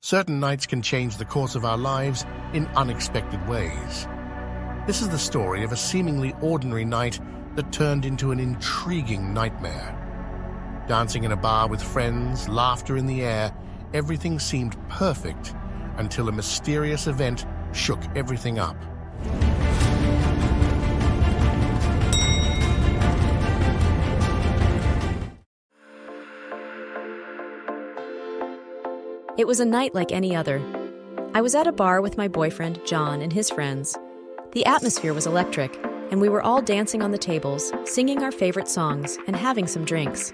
Certain nights can change the course of our lives in unexpected ways. This is the story of a seemingly ordinary night that turned into an intriguing nightmare. Dancing in a bar with friends, laughter in the air, everything seemed perfect until a mysterious event shook everything up. It was a night like any other. I was at a bar with my boyfriend, John, and his friends. The atmosphere was electric, and we were all dancing on the tables, singing our favorite songs, and having some drinks.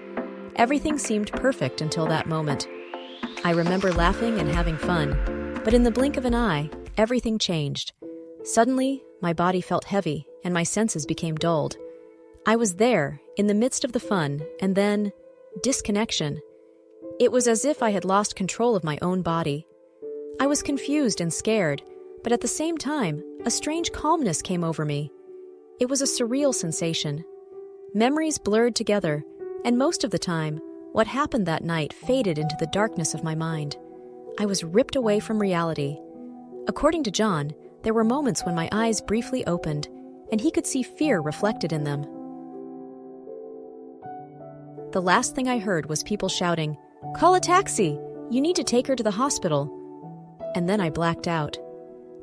Everything seemed perfect until that moment. I remember laughing and having fun, but in the blink of an eye, everything changed. Suddenly, my body felt heavy, and my senses became dulled. I was there, in the midst of the fun, and then, disconnection. It was as if I had lost control of my own body. I was confused and scared, but at the same time, a strange calmness came over me. It was a surreal sensation. Memories blurred together, and most of the time, what happened that night faded into the darkness of my mind. I was ripped away from reality. According to John, there were moments when my eyes briefly opened, and he could see fear reflected in them. The last thing I heard was people shouting, "Call a taxi! You need to take her to the hospital." And then I blacked out.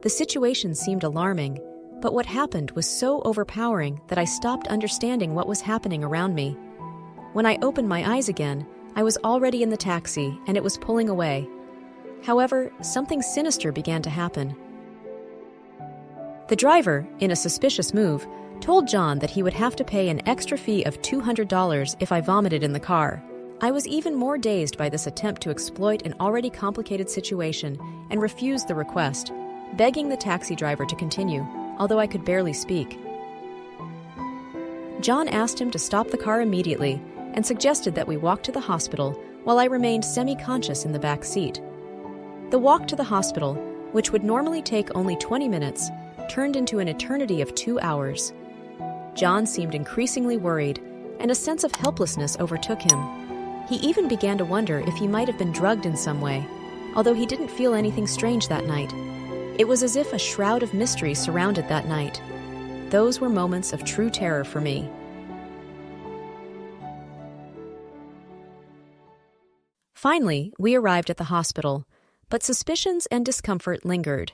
The situation seemed alarming, but what happened was so overpowering that I stopped understanding what was happening around me. When I opened my eyes again, I was already in the taxi and it was pulling away. However, something sinister began to happen. The driver, in a suspicious move, told John that he would have to pay an extra fee of $200 if I vomited in the car. I was even more dazed by this attempt to exploit an already complicated situation and refused the request, begging the taxi driver to continue, although I could barely speak. John asked him to stop the car immediately and suggested that we walk to the hospital while I remained semi-conscious in the back seat. The walk to the hospital, which would normally take only 20 minutes, turned into an eternity of 2 hours. John seemed increasingly worried, and a sense of helplessness overtook him. He even began to wonder if he might have been drugged in some way, although he didn't feel anything strange that night. It was as if a shroud of mystery surrounded that night. Those were moments of true terror for me. Finally, we arrived at the hospital, but suspicions and discomfort lingered.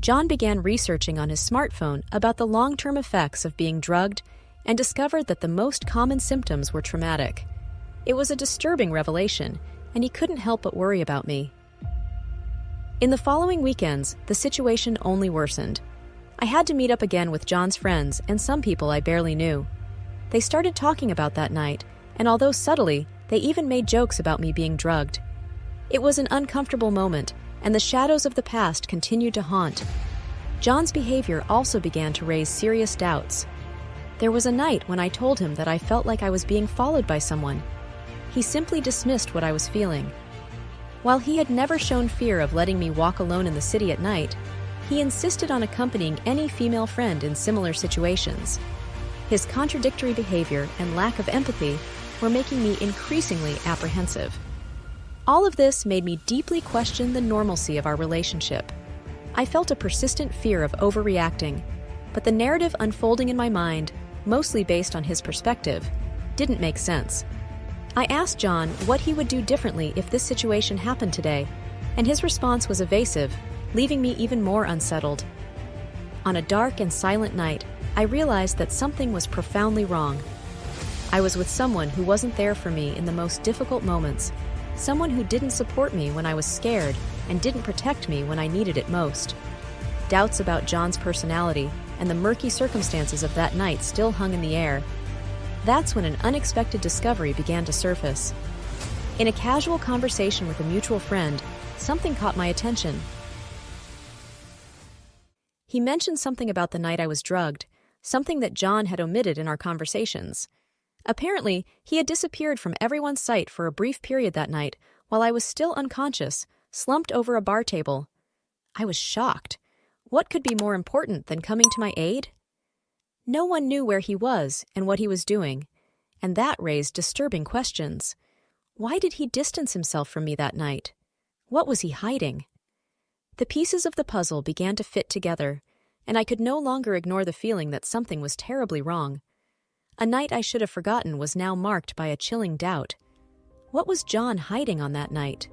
John began researching on his smartphone about the long-term effects of being drugged and discovered that the most common symptoms were traumatic. It was a disturbing revelation, and he couldn't help but worry about me. In the following weekends, the situation only worsened. I had to meet up again with John's friends and some people I barely knew. They started talking about that night, and although subtly, they even made jokes about me being drugged. It was an uncomfortable moment, and the shadows of the past continued to haunt. John's behavior also began to raise serious doubts. There was a night when I told him that I felt like I was being followed by someone. He simply dismissed what I was feeling. While he had never shown fear of letting me walk alone in the city at night, he insisted on accompanying any female friend in similar situations. His contradictory behavior and lack of empathy were making me increasingly apprehensive. All of this made me deeply question the normalcy of our relationship. I felt a persistent fear of overreacting, but the narrative unfolding in my mind, mostly based on his perspective, didn't make sense. I asked John what he would do differently if this situation happened today, and his response was evasive, leaving me even more unsettled. On a dark and silent night, I realized that something was profoundly wrong. I was with someone who wasn't there for me in the most difficult moments, someone who didn't support me when I was scared and didn't protect me when I needed it most. Doubts about John's personality and the murky circumstances of that night still hung in the air. That's when an unexpected discovery began to surface. In a casual conversation with a mutual friend, something caught my attention. He mentioned something about the night I was drugged, something that John had omitted in our conversations. Apparently, he had disappeared from everyone's sight for a brief period that night while I was still unconscious, slumped over a bar table. I was shocked. What could be more important than coming to my aid? No one knew where he was and what he was doing, and that raised disturbing questions. Why did he distance himself from me that night? What was he hiding? The pieces of the puzzle began to fit together, and I could no longer ignore the feeling that something was terribly wrong. A night I should have forgotten was now marked by a chilling doubt. What was John hiding on that night?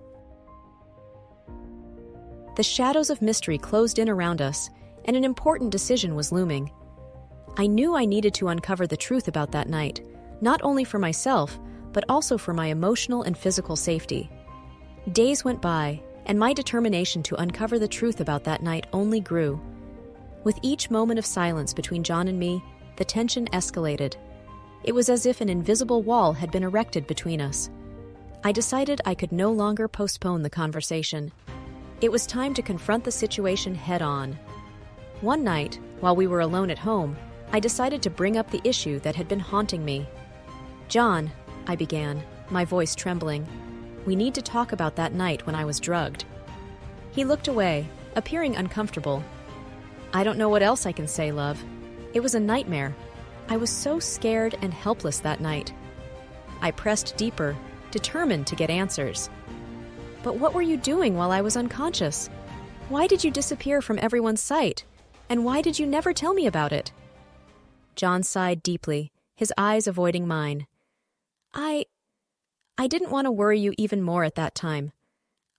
The shadows of mystery closed in around us, and an important decision was looming. I knew I needed to uncover the truth about that night, not only for myself, but also for my emotional and physical safety. Days went by, and my determination to uncover the truth about that night only grew. With each moment of silence between John and me, the tension escalated. It was as if an invisible wall had been erected between us. I decided I could no longer postpone the conversation. It was time to confront the situation head-on. One night, while we were alone at home, I decided to bring up the issue that had been haunting me. "John," I began, my voice trembling, "we need to talk about that night when I was drugged." He looked away, appearing uncomfortable. "I don't know what else I can say, love. It was a nightmare. I was so scared and helpless that night." I pressed deeper, determined to get answers. "But what were you doing while I was unconscious? Why did you disappear from everyone's sight? And why did you never tell me about it?" John sighed deeply, his eyes avoiding mine. I didn't want to worry you even more at that time.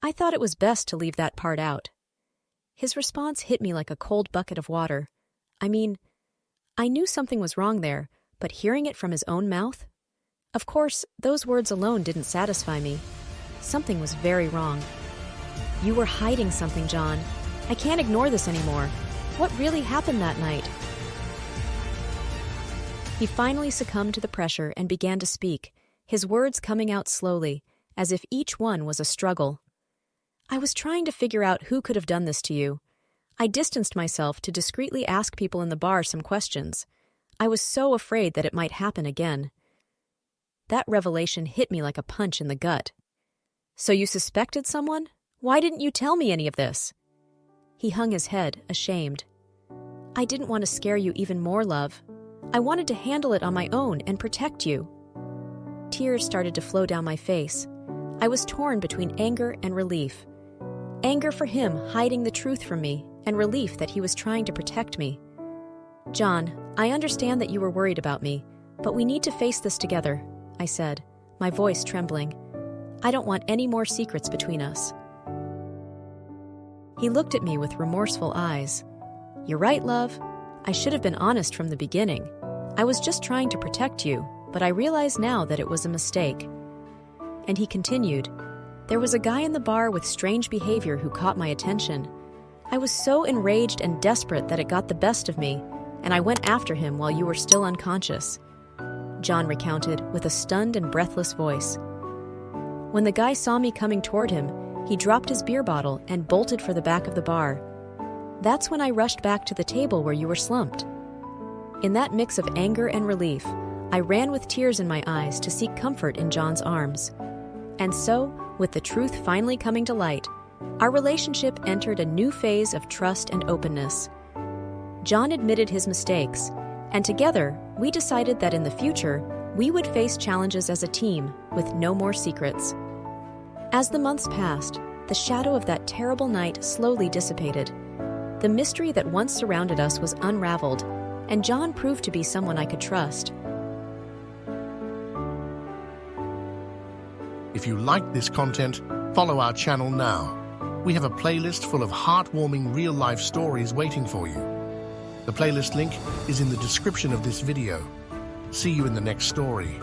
I thought it was best to leave that part out." His response hit me like a cold bucket of water. I mean, I knew something was wrong there, but hearing it from his own mouth? Of course, those words alone didn't satisfy me. Something was very wrong. "You were hiding something, John. I can't ignore this anymore. What really happened that night?" He finally succumbed to the pressure and began to speak, his words coming out slowly, as if each one was a struggle. "I was trying to figure out who could have done this to you. I distanced myself to discreetly ask people in the bar some questions. I was so afraid that it might happen again." That revelation hit me like a punch in the gut. "So you suspected someone? Why didn't you tell me any of this?" He hung his head, ashamed. "I didn't want to scare you even more, love. I wanted to handle it on my own and protect you." Tears started to flow down my face. I was torn between anger and relief. Anger for him hiding the truth from me, and relief that he was trying to protect me. "John, I understand that you were worried about me, but we need to face this together," I said, my voice trembling. "I don't want any more secrets between us." He looked at me with remorseful eyes. "You're right, love. I should have been honest from the beginning. I was just trying to protect you, but I realize now that it was a mistake." And he continued, "There was a guy in the bar with strange behavior who caught my attention. I was so enraged and desperate that it got the best of me, and I went after him while you were still unconscious." John recounted with a stunned and breathless voice. "When the guy saw me coming toward him, he dropped his beer bottle and bolted for the back of the bar. That's when I rushed back to the table where you were slumped." In that mix of anger and relief, I ran with tears in my eyes to seek comfort in John's arms. And so, with the truth finally coming to light, our relationship entered a new phase of trust and openness. John admitted his mistakes, and together, we decided that in the future, we would face challenges as a team with no more secrets. As the months passed, the shadow of that terrible night slowly dissipated. The mystery that once surrounded us was unraveled, and John proved to be someone I could trust. If you like this content, follow our channel now. We have a playlist full of heartwarming real-life stories waiting for you. The playlist link is in the description of this video. See you in the next story.